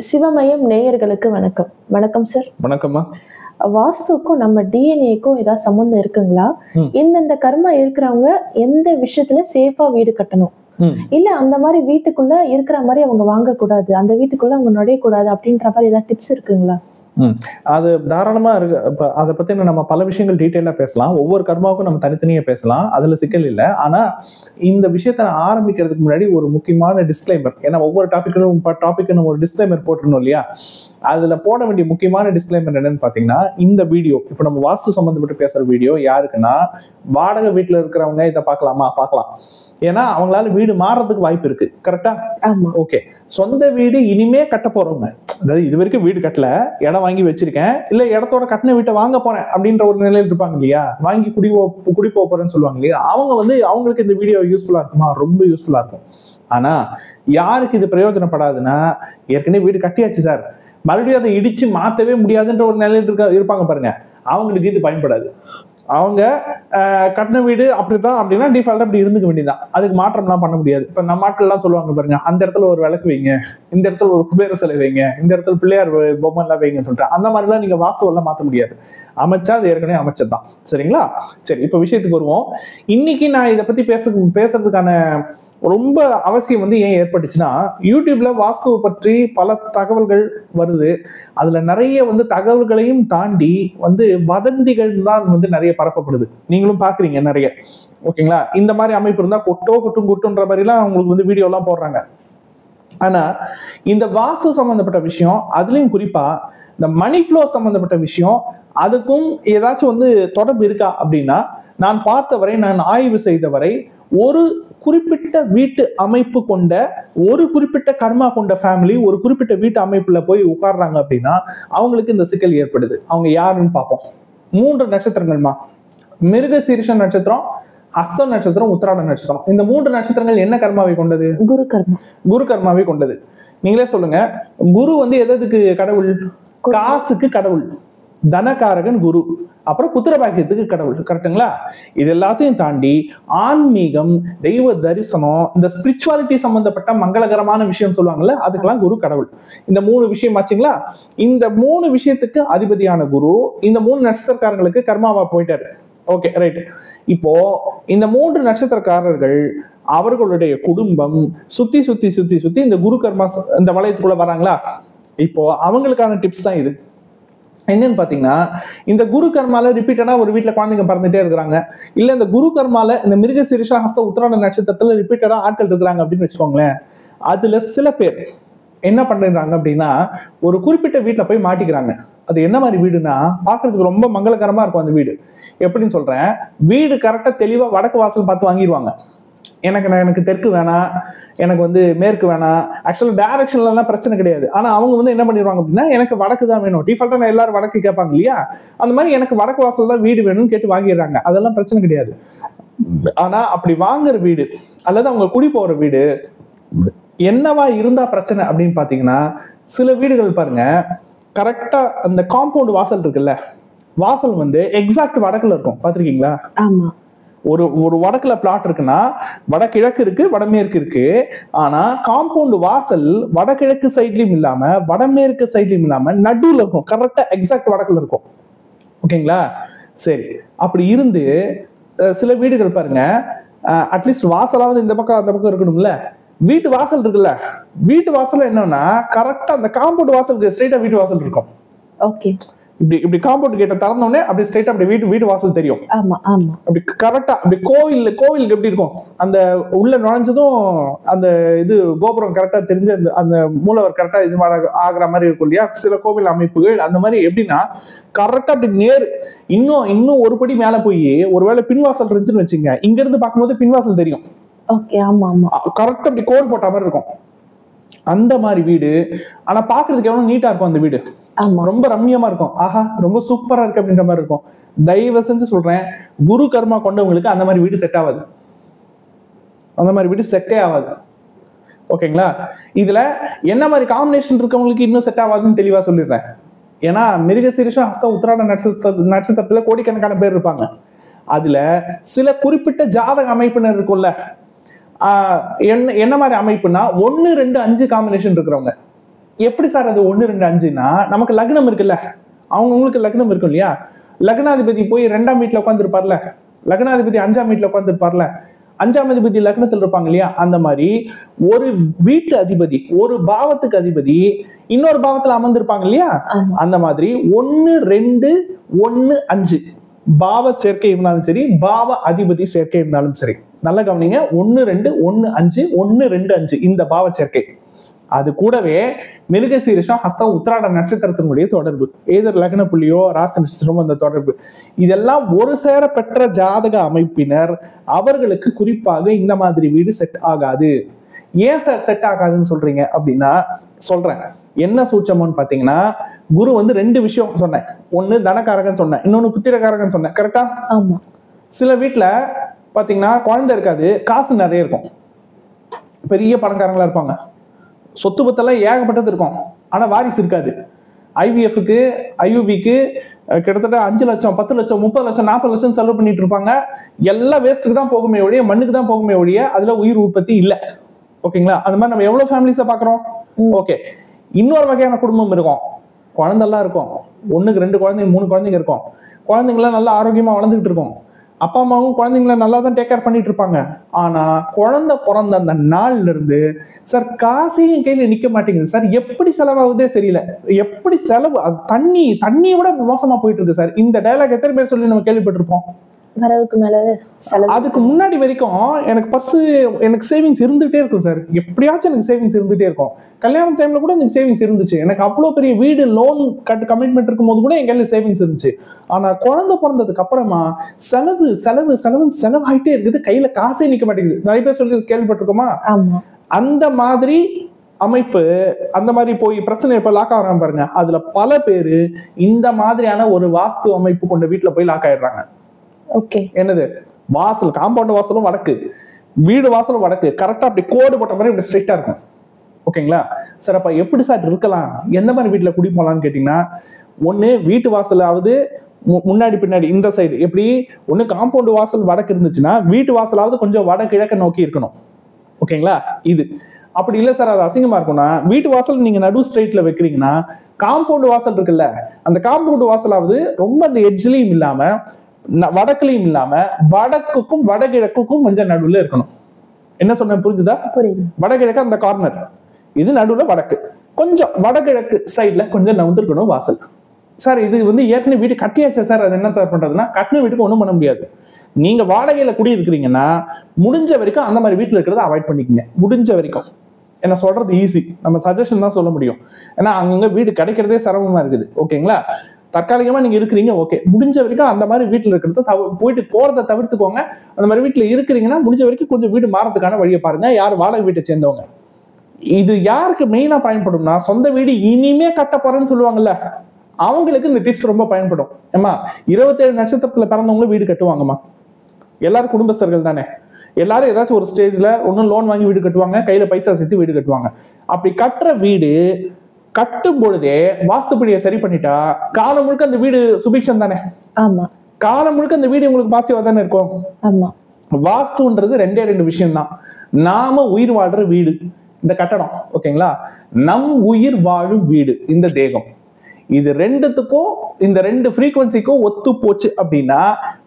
சிவமயம் நேயர்களுக்கு வணக்கம். வணக்கம் சார். வணக்கம்மா. வாஸ்துக்கும் நம்ம டிஎன்ஏக்கும் ஏதாவது சம்பந்தம் இருக்குங்களா? இந்தந்த கர்மா இருக்கிறவங்க எந்த விஷயத்துல சேஃபா வீடு கட்டணும், இல்ல அந்த மாதிரி வீட்டுக்குள்ள இருக்கிற மாதிரி அவங்க வாங்கக்கூடாது, அந்த வீட்டுக்குள்ள அவங்க நுழையக்கூடாது அப்படின்ற மாதிரி ஏதாவது டிப்ஸ் இருக்குங்களா? அது தாராளமா இருக்கு. அதை பத்தி நம்ம பல விஷயங்கள் டீட்டெயிலா பேசலாம். ஒவ்வொரு கர்மாவுக்கும் நம்ம தனித்தனியா பேசலாம், அதுல சிக்கல் இல்லை. ஆனா இந்த விஷயத்த நான் ஆரம்பிக்கிறதுக்கு முன்னாடி ஒரு முக்கியமான டிஸ்க்ளைமர். ஏன்னா ஒவ்வொரு டாபிக்கு நம்ம ஒரு டிஸ்க்ளைமர் போட்டுருணும் இல்லையா? அதுல போட வேண்டிய முக்கியமான டிஸ்க்ளைமர் என்னன்னு பாத்தீங்கன்னா, இந்த வீடியோ இப்ப நம்ம வாஸ்து சம்பந்தப்பட்டு பேசுற வீடியோ யாருக்குன்னா, வாடகை வீட்டுல இருக்கிறவங்க இதை பார்க்கலாம். ஏன்னா அவங்களால வீடு மாறதுக்கு வாய்ப்பு இருக்கு. கரெக்டா? ஓகே. சொந்த வீடு இனிமே கட்ட போறவங்க, அதாவது இது வரைக்கும் வீடு கட்டல, இடம் வாங்கி வச்சிருக்கேன், இல்ல இடத்தோட கட்டின வீட்டை வாங்க போறேன் அப்படின்ற ஒரு நிலையில் இருப்பாங்க இல்லையா? வாங்கி குடி போறேன்னு சொல்லுவாங்க இல்லையா? அவங்களுக்கு இந்த வீடியோ யூஸ்ஃபுல்லா இருக்குமா? ரொம்ப யூஸ்ஃபுல்லா இருக்கும். ஆனா யாருக்கு இது பிரயோஜனப்படாதுன்னா, ஏற்கனவே வீடு கட்டியாச்சு சார், மறுபடியும் அதை இடிச்சு மாத்தவே முடியாதுன்ற ஒரு நிலையில் இருப்பாங்க பாருங்க, அவங்களுக்கு இது பயன்படாது. அவங்க கட்டின வீடு அப்படித்தான் அப்படின்னா டிஃபால்ட்டா அப்படி இருந்துக்க வேண்டியதான், அதுக்கு மாற்றம்லாம் பண்ண முடியாது. இப்ப நம்ம ஆட்கள்லாம் சொல்லுவாங்க பாருங்க, அந்த இடத்துல ஒரு விளக்கு வைங்க, இந்த இடத்துல ஒரு குபேர சிலை வைங்க, இந்த இடத்துல பிள்ளையார் பொம்மை எல்லாம் வைங்கன்னு சொல்லிட்டு அந்த மாதிரிலாம் நீங்க வாஸ்துவெல்லாம் மாற்ற முடியாது. அமைச்சா அது ஏற்கனவே அமைச்சதுதான். சரிங்களா? சரி, இப்ப விஷயத்துக்கு வருவோம். இன்னைக்கு நான் இதை பத்தி பேசுறதுக்கான ரொம்ப அவசியம் ஏன் ஏற்பட்டுச்சுன்னா, யூடியூப்ல வாஸ்துவை பற்றி பல தகவல்கள் வருது. அதுல நிறைய தகவல்களையும் தாண்டி வதந்திகள் தான் நிறைய பரப்பப்படுது. நீங்களும் பாக்குறீங்க நிறைய. ஓகேங்களா? இந்த மாதிரி அமைப்பு இருந்தா கொட்டுன்ற மாதிரி எல்லாம் உங்களுக்கு வீடியோ எல்லாம் போடுறாங்க. ஆனா இந்த வாஸ்து சம்பந்தப்பட்ட விஷயம், அதுலயும் குறிப்பா இந்த மணி ஃப்ளோ சம்பந்தப்பட்ட விஷயம், அதுக்கும் ஏதாச்சும் தொடர்பு இருக்கா அப்படின்னா, நான் பார்த்தவரை, நான் ஆய்வு செய்தவரை, ஒரு குறிப்பிட்ட வீட்டு அமைப்பு கொண்ட ஒரு குறிப்பிட்ட கர்மா கொண்ட ஃபேமிலி ஒரு குறிப்பிட்ட வீட்டு அமைப்புல போய் உட்கார்றாங்க அப்படின்னா அவங்களுக்கு இந்த சிக்கல் ஏற்படுது. அவங்க யாருன்னு பார்ப்போம். 3 நட்சத்திரங்கள்மா. மிருகசீரிஷ நட்சத்திரம், ஹஸ்த நட்சத்திரம், உத்திராட நட்சத்திரம். இந்த 3 நட்சத்திரங்கள் என்ன கர்மாவை கொண்டது? குரு கர்மாவை கொண்டது. நீங்களே சொல்லுங்க, குரு எதுக்கு கடவுள்? காசுக்கு கடவுள், தனகாரகன் குரு, அப்புறம் புத்திர பாக்கியத்துக்கு கடவுள். கரெக்டுங்களா? இது எல்லாத்தையும் தாண்டி ஆன்மீகம், தெய்வ தரிசனம், இந்த ஸ்பிரிச்சுவாலிட்டி சம்பந்தப்பட்ட மங்களகரமான விஷயம் சொல்லுவாங்கல்ல, அதுக்கெல்லாம் குரு கடவுள். இந்த 3 விஷயம் ஆச்சுங்களா? இந்த 3 விஷயத்துக்கு அதிபதியான குரு இந்த 3 நட்சத்திரக்காரங்களுக்கு கர்மாவா போயிட்டாரு. Okay, right. இப்போ இந்த 3 நட்சத்திரக்காரர்கள் அவர்களுடைய குடும்பம் சுத்தி சுத்தி சுத்தி சுத்தி இந்த குரு கர்மா இந்த வளையத்துக்குள்ள வராங்களா? இப்போ அவங்களுக்கான டிப்ஸ் தான் இது. என்னன்னு பாத்தீங்கன்னா, இந்த குரு கர்மால ரிப்பீட்டடா ஒரு வீட்டுல குழந்தைங்க பறந்துட்டே இருக்கிறாங்க, இல்ல இந்த குரு கர்மால இந்த மிருகசீரிஷ ஹஸ்த உத்திராட நட்சத்திரத்துல ரிப்பீட்டடா ஆட்கள் இருக்கிறாங்க அப்படின்னு வச்சுக்கோங்களேன். அதுல சில பேர் என்ன பண்றாங்க அப்படின்னா, ஒரு குறிப்பிட்ட வீட்டுல போய் மாட்டிக்கிறாங்க. அது என்ன மாதிரி வீடுனா, பாக்குறதுக்கு ரொம்ப மங்களகரமா இருக்கும் அந்த வீடு. எப்படின்னு சொல்றேன், வீடு கரெக்டா தெளிவா வடக்கு வாசல் பார்த்து வாங்கிடுவாங்க. எனக்கு தெற்கு வேணாம், எனக்கு மேற்கு வேணாம். ஆக்சுவலா டைரக்ஷன்ல எல்லாம் பிரச்சனை கிடையாது. ஆனா அவங்க என்ன பண்ணிடுவாங்க அப்படின்னா, எனக்கு வடக்கு தான் வேணும். டிஃபால்ட்டா எல்லாரும் வடக்கு கேட்பாங்க இல்லையா? அந்த மாதிரி எனக்கு வடக்கு வாசல் தான் வீடு வேணும்னு கேட்டு வாங்கிடுறாங்க. அதெல்லாம் பிரச்சனை கிடையாது. ஆனா அப்படி வாங்குற வீடு அல்லது அவங்க குடி போற வீடு என்னவா இருந்தா பிரச்சனை அப்படின்னு பாத்தீங்கன்னா, சில வீடுகள் பாருங்க, கரெக்டா அந்த காம்பவுண்ட் வாசல் இருக்குல்ல, வாசல் எக்ஸாக்ட் வடக்குல இருக்கும். பாத்திருக்கீங்களா? ஒரு வடக்குல பிளாட் இருக்குன்னா, வடகிழக்கு இருக்கு, வடமேற்கு இருக்கு. ஆனா காம்பவுண்ட் வாசல் வடகிழக்கு சைட்லயும் இல்லாம வடமேற்கு சைட்லயும் இல்லாம நடுவுல இருக்கும். கரெக்டா எக்ஸாக்ட் வடக்குல இருக்கும். ஓகேங்களா? சரி, அப்படி இருந்து சில வீடுகள் பாருங்க, அட்லீஸ்ட் வாசலாவது இந்த பக்கம் அந்த பக்கம் இருக்கணும்ல. வீட்டு வாசல் இருக்குல்ல, வீட்டு வாசல் என்னன்னா கரெக்டா அந்த காம்பவுண்ட் வாசலுக்கு ஸ்ட்ரைட்டா வீட்டு வாசல் இருக்கும். ஓகே, இப்படி காம்பவுண்ட் கேட்ட திறந்தோடனே அப்படி ஸ்ட்ரைட்டா அப்படி வீட்டு வாசல் தெரியும். அப்படி கரெக்டா அப்படி கோவிலுக்கு எப்படி இருக்கும், அந்த உள்ள நுழைஞ்சதும் அந்த இது கோபுரம் கரெக்டா தெரிஞ்சு அந்த மூலவர் கரெக்டா இது ஆகிற மாதிரி இருக்கும் இல்லையா? சில கோவில் அமைப்புகள் அந்த மாதிரி எப்படின்னா கரெக்டா அப்படி நேர் இன்னும் ஒரு படி மேல போய் ஒருவேளை பின்வாசல் இருந்துச்சுன்னு வச்சுங்க, இங்க இருந்து பார்க்கும்போது பின்வாசல் தெரியும். கரெக்டா அப்படி கோடு போட்ட மாதிரி இருக்கும் அந்த மாதிரி வீடு. ஆனா பாக்குறதுக்கு எவ்வளவு நீட்டா இருக்கும் அந்த வீடு, ரொம்ப ரம்மியமா இருக்கும். ஆஹா, ரொம்ப சூப்பரா இருக்கு அப்படின்ற மாதிரி இருக்கும். தயவு செஞ்சு சொல்றேன், குரு கர்மா கொண்டவங்களுக்கு அந்த மாதிரி வீடு செட் ஆகாது. அந்த மாதிரி வீடு செட்டே ஆகாது. ஓகேங்களா? இதுல என்ன மாதிரி காம்பினேஷன் இருக்கவங்களுக்கு இன்னும் செட் ஆகாதுன்னு தெளிவா சொல்லிடுறேன். ஏன்னா மிருகசீரிஷ ஹஸ்த உத்திராட நட்சத்திரத்துல கோடிக்கணக்கான பேர் இருப்பாங்க. அதுல சில குறிப்பிட்ட ஜாதக அமைப்பினர் இருக்கும்ல, என்ன மாதிரி அமைப்புனா 1, 2, 5 காம்பினேஷன் இருக்கிறவங்க. எப்படி சார் அது 1, 2, 5ன்னா நமக்கு லக்னம் இருக்குல்ல, அவங்களுக்கு லக்னம் இருக்கும் இல்லையா, லக்னாதிபதி போய் 2ஆம் வீட்டுல உட்காந்துருப்பார்ல, லக்னாதிபதி 5ஆம் வீட்டுல உட்காந்துருப்பார்ல, 5ஆம் அதிபதி லக்னத்தில் இருப்பாங்க இல்லையா, அந்த மாதிரி ஒரு வீட்டு அதிபதி ஒரு பாவத்துக்கு அதிபதி இன்னொரு பாவத்துல அமர்ந்திருப்பாங்க இல்லையா, அந்த மாதிரி 1, 2, 1, 5 பாவ சேர்க்கை இருந்தாலும் சரி, பாவ அதிபதி சேர்க்கை இருந்தாலும் சரி, நல்ல கவனிங்க. 1, 2, 1, 5 1, 2, 5 இந்த பாவ சேர்க்கை. அது கூடவே மிருகசீரிஷம், ஹஸ்தம், உத்திராட நட்சத்திரத்தினுடைய தொடர்பு, ஏதர் லக்ன புள்ளியோ ராசி நட்சத்திரமோ அந்த தொடர்பு, இதெல்லாம் ஒரு சேர பெற்ற ஜாதக அமைப்பினர் அவர்களுக்கு குறிப்பாக இந்த மாதிரி வீடு செட் ஆகாது. ஏன் சார் செட் ஆகாதுன்னு சொல்றீங்க அப்படின்னா சொல்றேன். என்ன சூட்சமோன்னு பாத்தீங்கன்னா, குரு வந்து 2 விஷயம் சொன்னேன். ஒண்ணு தனக்காரகன் சொன்னேன், இன்னொன்னு புத்திரக்காரகன் சொன்னேன். கரெக்டா? ஆமா. சில வீட்டுல பாத்தீங்கன்னா குழந்தை இருக்காது, காசு நிறைய இருக்கும், பெரிய பணக்காரங்களா இருப்பாங்க, சொத்து பத்தெல்லாம் ஏகப்பட்டது இருக்கும், ஆனா வாரிசு இருக்காது. ஐவிஎஃப்க்கு ஐயூபிக்கு கிட்டத்தட்ட 5 லட்சம் 10 லட்சம் 30 லட்சம் 40 லட்சம் செலவு பண்ணிட்டு இருப்பாங்க. எல்லாம் வேஸ்ட்டுக்கு தான் போகுமே ஒழிய, மண்ணுக்கு தான் போகுமே ஒழிய அதுல உயிர் உற்பத்தி இல்லை. ஓகேங்களா? அது மாதிரி நம்ம எவ்வளவு ஃபேமிலிஸை பாக்குறோம். ஓகே, இன்னொரு வகையான குடும்பம் இருக்கும், குழந்தைலாம் இருக்கும், 1க்கு 2 குழந்தைங்க 3 குழந்தைங்க இருக்கும், குழந்தைங்களாம் நல்லா ஆரோக்கியமா வளர்ந்துகிட்டு இருக்கும், அப்பா அம்மாவும் குழந்தைங்கள நல்லா தான் டேக் கேர் பண்ணிட்டு இருப்பாங்க. ஆனா குழந்தை பிறந்த அந்த நாள்ல இருந்து சார் காசையும் கையில நிக்க மாட்டேங்குது சார், எப்படி செலவாகுதே தெரியல, எப்படி செலவு தண்ணியை விட மோசமா போயிட்டு இருக்கு சார். இந்த டயலாக் எத்தனை பேர் சொல்லி நம்ம கேள்விப்பட்டிருப்போம். வரவுக்கு மேல செலவு. அதுக்கு முன்னாடி வரைக்கும் எனக்கு சேவிங்ஸ் இருந்துகிட்டே இருக்கும் சார், எப்படியாச்சும் எனக்கு சேவிங்ஸ் இருந்துகிட்டே இருக்கும். கல்யாண டைம்ல கூட எனக்கு சேவிங்ஸ் இருந்துச்சு, எனக்கு அவ்வளவு பெரிய வீடு லோன் கமிட்மெண்ட் இருக்கும் போது கூட என் கையில சேவிங்ஸ் இருந்துச்சு. ஆனா குழந்தை பிறந்ததுக்கு அப்புறமா செலவு செலவு செலவு செலவாயிட்டே இருக்குது, கையில காசே நிக்க மாட்டேங்குது. நிறைய பேர் சொல்லி கேள்விப்பட்டிருக்கோமா? அந்த மாதிரி அமைப்பு, அந்த மாதிரி போய் பிரச்சனை இப்ப லாக் ஆகிறாங்க பாருங்க. அதுல பல பேரு இந்த மாதிரியான ஒரு வாஸ்து அமைப்பு கொண்ட வீட்டுல போய் லாக் ஆயிடுறாங்க. ஓகே, என்னது வாசல், காம்பவுண்ட் வாசலும் வடக்கு, வீடு வாசலும் வடக்கு, கரெக்டா அப்படி கோடு போட்ட மாதிரி இப்படி ஸ்ட்ரைட்டா இருக்கும். ஓகேங்களா சார்? அப்ப எப்படி சார் இருக்கலாம், எந்த மாதிரி வீட்டுல குடி போலான்னு கேட்டீங்கன்னா, ஒண்ணு வீட்டு வாசலாவது முன்னாடி பின்னாடி இந்த சைடு, எப்படி ஒண்ணு காம்பவுண்ட் வாசல் வடக்கு இருந்துச்சுன்னா வீட்டு வாசலாவது கொஞ்சம் வடகிழக்க நோக்கி இருக்கணும். ஓகேங்களா? இது அப்படி இல்லை சார், அது அசிங்கமா இருக்கும்னா வீட்டு வாசல் நீங்க நடு ஸ்ட்ரைட்ல வைக்கிறீங்கன்னா, காம்பவுண்ட் வாசல் இருக்குல்ல, அந்த காம்பவுண்ட் வாசலாவது ரொம்ப அந்த எட்ஜ்லயும் இல்லாம வடக்குலையும் இல்லாம வடக்குக்கும் வடகிழக்குக்கும் கொஞ்சம் நடுவுல இருக்கணும். என்ன சொன்ன புரிஞ்சுதா? வடகிழக்கு அந்த கார்னர், இது நடுவுல வடக்கு, கொஞ்சம் வடகிழக்கு சைட்ல கொஞ்சம் நவுந்திருக்கணும் வாசல். சார் இது வந்து ஏற்கனவே வீடு கட்டியாச்சா சார், அது என்ன சார் பண்றதுன்னா, கட்டின வீட்டுக்கு ஒண்ணும் பண்ண முடியாது. நீங்க வாடகையில குடி இருக்கிறீங்கன்னா முடிஞ்ச வரைக்கும் அந்த மாதிரி வீட்டுல இருக்கிறத அவாய்ட் பண்ணிக்கங்க. முடிஞ்ச வரைக்கும் என்ன சொல்றது ஈஸி, நம்ம சஜஷன் தான் சொல்ல முடியும். ஏன்னா அங்கங்க வீடு கிடைக்கிறதே சிரமமா இருக்குது. ஓகேங்களா? தற்காலிகமா நீங்க இருக்கிறீங்க, ஓகே, முடிஞ்ச வரைக்கும் அந்த மாதிரி வீட்டுல இருக்கிறத போயிட்டு போறதை தவிர்த்துக்கோங்க. அந்த மாதிரி வீட்டுல இருக்கிறீங்கன்னா முடிஞ்ச வரைக்கும் கொஞ்சம் வீடு மாறதுக்கான வழியை பாருங்க. யார் வாடகை வீட்டை சேர்ந்தவங்க, இது யாருக்கு மெயினா பயன்படும்னா, சொந்த வீடு இனிமே கட்ட போறேன்னு சொல்லுவாங்கல்ல, அவங்களுக்கு இந்த டிப்ஸ் ரொம்ப பயன்படும். ஏமா 27 நட்சத்திரத்துல பிறந்தவங்களும் வீடு கட்டுவாங்கம்மா, எல்லாரும் குடும்பஸ்தர்கள் தானே, எல்லாரும் ஏதாச்சும் ஒரு ஸ்டேஜ்ல ஒன்னும் லோன் வாங்கி வீடு கட்டுவாங்க, கையில பைசா சேர்த்து வீடு கட்டுவாங்க. அப்படி கட்டுற வீடு கட்டும் பொழுதே வாஸ்துப்படியை சரி பண்ணிட்டா காலம் முழுக்க அந்த வீடு சுபிக்ஷம் தானே. ஆமா, காலம் முழுக்க அந்த வீடு உங்களுக்கு பாசிட்டிவா தானே இருக்கும். ஆமா, வாஸ்துன்றது 2 விஷயம் தான். நாம உயிர் வாழ்ற வீடு இந்த கட்டடம், ஓகேங்களா, நம் உயிர் வாழும் வீடு இந்த தேகம், இது ரெண்டுத்துக்கும் இந்த 2 ஃப்ரீக்வன்சிக்கும் ஒத்து போச்சு அப்படின்னா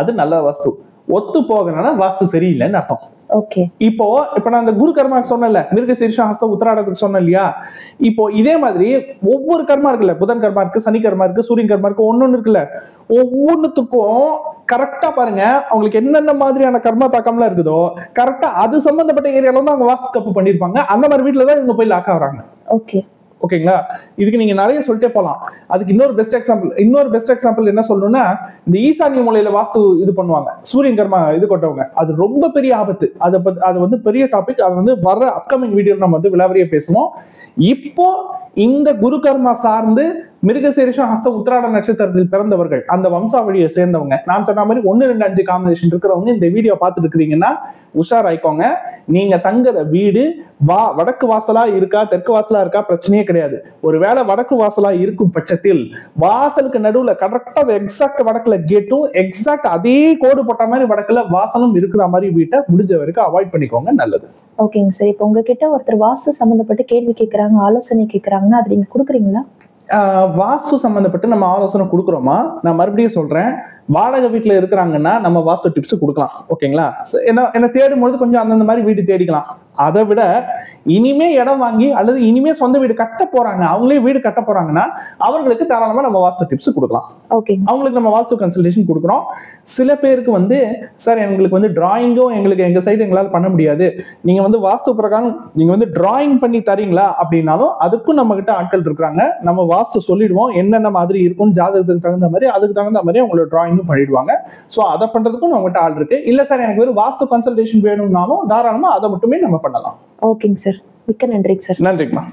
அது நல்ல வாஸ்து. ஒத்து போகணும்னா வாஸ்து சரியில்லைன்னு அர்த்தம். ஓகே, இப்போ நான் அந்த குரு கர்மாக்கு சொன்னேன்ல, மிருகசீரிஷம் ஹஸ்தம் உத்திராடத்துக்கு சொன்னேன் இல்லையா, இப்போ இதே மாதிரி ஒவ்வொரு கர்மா இருக்குல்ல, புதன் கர்மா இருக்கு, சனி கர்மா இருக்கு, சூரியன் கர்மா இருக்கு, ஒன்னொன்னு இருக்குல்ல, ஒவ்வொன்னுத்துக்கும் கரெக்டா பாருங்க அவங்களுக்கு என்னென்ன மாதிரியான கர்மா தாக்கம்லாம் இருக்குதோ கரெக்டா அது சம்பந்தப்பட்ட ஏரியால தான் அவங்க வாஸ்து தப்பு பண்ணிருப்பாங்க. அந்த மாதிரி வீட்டுல தான் இவங்க போய் லாக் ஆகுறாங்க. ஓகே, ஓகேங்களா? இதுக்கு நீங்க நிறைய சொல்லிட்டே போலாம். அதுக்கு இன்னொரு பெஸ்ட் எக்ஸாம்பிள் என்ன சொல்லணும்னா, இந்த ஈசானிய மூலையில வாஸ்து இது பண்ணுவாங்க, சூரியன் கர்மா இது கொட்டவங்க, அது ரொம்ப பெரிய ஆபத்து. அது வந்து பெரிய டாபிக், அது வந்து வர அப்கமிங் வீடியோ நம்ம வந்து விலாவரியா பேசுவோம். இப்போ இந்த குரு கர்மா சார்ந்து மிருகசீரிஷம் ஹஸ்த உத்திராட நட்சத்திரத்தில் பிறந்தவர்கள், அந்த வம்சாவளியை சேர்ந்தவங்க, நான் சொன்ன மாதிரி 1, 2, 5 காம்பினேஷன் இருக்கிறவங்க இந்த வீடியோ பார்த்துட்டு இருக்கிறீங்கன்னா உஷாராய்க்கோங்க. நீங்க தங்குற வீடு வடக்கு வாசலா இருக்கா தெற்கு வாசலா இருக்கா பிரச்சனையே கிடையாது. ஒருவேளை வடக்கு வாசலா இருக்கும் பட்சத்தில் வாசலுக்கு நடுவுல கரெக்டா எக்ஸாக்ட் வடக்குல கேட்டும் எக்ஸாக்ட் அதே கோடு போட்ட மாதிரி வடக்குல வாசலும் இருக்கிற மாதிரி வீட்டை முடிஞ்ச வரைக்கும் அவாய்ட் பண்ணிக்கோங்க, நல்லது. ஓகேங்க சார். இப்போ உங்ககிட்ட ஒருத்தர் வாஸ்து சம்பந்தப்பட்டு கேள்வி கேட்கறாங்க, ஆலோசனை கேட்கறாங்கன்னா அது நீங்க கொடுக்குறீங்களா? வாஸ்து சம்பந்தப்பட்டு நம்ம ஆலோசனை கொடுக்குறோமா? நான் மறுபடியும் சொல்றேன், வாடகை வீட்டுல இருக்கிறாங்கன்னா நம்ம வாஸ்து டிப்ஸ் கொடுக்கலாம், ஓகேங்களா? என்ன தேடும் பொழுது கொஞ்சம் அந்தந்த மாதிரி வீடு தேடிக்கலாம். அதை விட இனிமே இடம் வாங்கி அல்லது இனிமே சொந்த வீடு கட்ட போறாங்க, அவங்களே வீடு கட்ட போறாங்கன்னா அவங்களுக்கு தாராளமா நம்ம வாஸ்து டிப்ஸ் கொடுக்கலாம். அவங்களுக்கு நம்ம வாஸ்து கன்சல்டேஷன் கொடுக்குறோம். சில பேருக்கு சார் எங்களுக்கு டிராயிங்கும் எங்க சைடு எங்களால் பண்ண முடியாது, நீங்க வாஸ்து பிரகாரம் நீங்க டிராயிங் பண்ணி தரீங்களா அப்படின்னாலும் அதுக்கும் நம்ம கிட்ட ஆட்கள் இருக்கிறாங்க. நம்ம வாஸ்து சொல்லிடுவோம், என்னென்ன மாதிரி இருக்கும் ஜாதகத்துக்கு தகுந்த மாதிரி, அதுக்கு தகுந்த மாதிரி அவங்களோட டிராயிங்கும் பண்ணிடுவாங்க. ஸோ அதை பண்றதுக்கும் நம்மகிட்ட ஆள் இருக்கு. இல்ல சார் எனக்கு வெறும் வாஸ்து கன்சல்டேஷன் வேணும்னாலும் தாராளமா அதை மட்டுமே நம்ம பண்ணலாம். ஓகேங்க சார், மிக்க நன்றிங்க சார். நன்றிங்கம்மா.